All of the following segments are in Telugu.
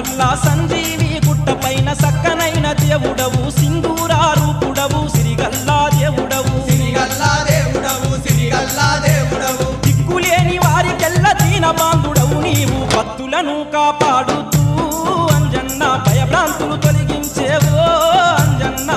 మల్లా సంజీవి గుట్టపైన సక్కనైన దేవుడవు సింధూరా రూపుడవు సిరిగల్లా దేవుడవు దిక్కులేని వారికెల్ల దీన బాంధుడవు నీవు భక్తులను కాపాడుతూ అంజన్న భయభ్రాంతులు తొలగించేవో అంజన్న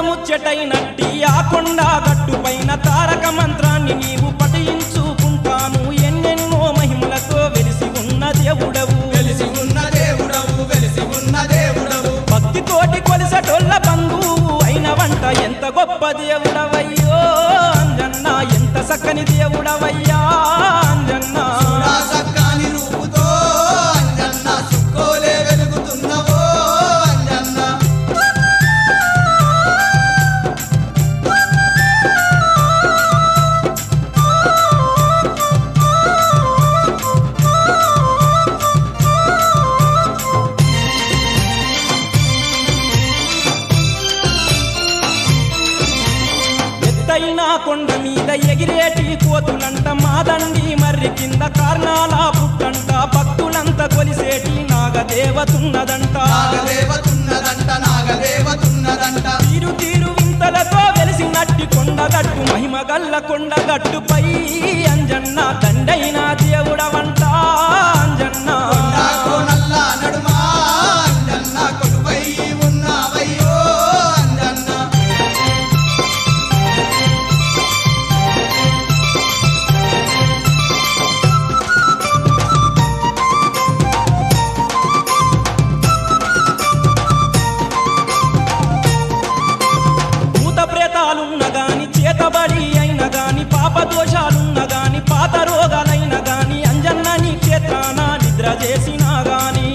ముచ్చటైనట్టి ఆ కొండ గట్టుపైన తారక మంత్రాన్ని నీవు పఠించుకుంటాను ఎన్నెన్నో మహిమలతో వెలిసి ఉన్న దేవుడవు భక్తితోటి కొలిసటొల్ల బంధువు అయిన వంట ఎంత గొప్ప దేవుడవయ్యో అంజన్న ఎంత చక్కని దేవుడవయ్యా అంజన్న కొండ మీద ఎగిరేటి కోతులంట మాదండి మర్రి కింద కార్నాల పుట్టంట భక్తులంత కొలిసేటి నాగదేవతున్నదంట తీరు తీరు వింతలతో వెలిసినట్టి కొండగట్టు మహిమగల్ల కొండగట్టుపై అంజన్న దండైన దేవుడవంట అంజన్న చేతబడి అయిన గాని పాప దోషాలున్న గాని పాత రోగాలైన గాని అంజన్న నీ క్షేత్రాన నిద్ర చేసినా గాని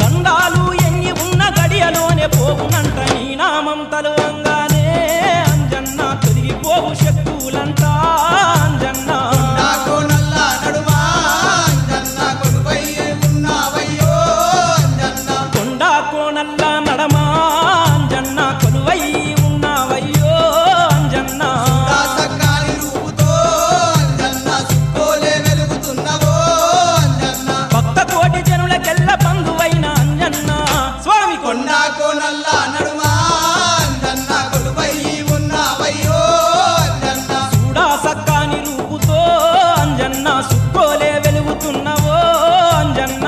దండాలు ఎన్ని ఉన్న గడియలోనే పోవునంట నీ నామం తలువంగానే అంజన్న తొలగిపోవు శక్తులంట అంజన్న కొండా కోనల్లా నడమా అంజన్న కొలువై ఉన్నావయ్యో అంజన్న భక్త కోటి జనులకెల్ల బంధువైన అంజన్న స్వామి కొండా కోనల్లా నడుమా అంజన్న కొలువై ఉన్నావయ్యో అంజన్న చూడా సక్కాని రూపుతో అంజన్న సుక్కోలే వెలుగుతున్నవో అంజన్న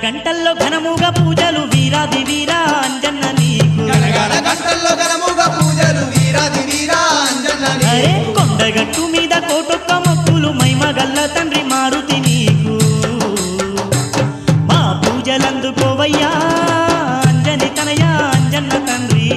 గంటల్లో ఘనముగా పూజలు వీరాది వీరా అంజన్న నీకు గంటల్లో ఘనముగా పూజలు వీరాది వీరా అంజన్న నీకు కొండగట్టు మీద కోటొక్క మొక్కులు మైమగల్ల తండ్రి మారుతి నీకు మా పూజలందుకోవయ్యా అంజని తనయ అంజన్న తండ్రి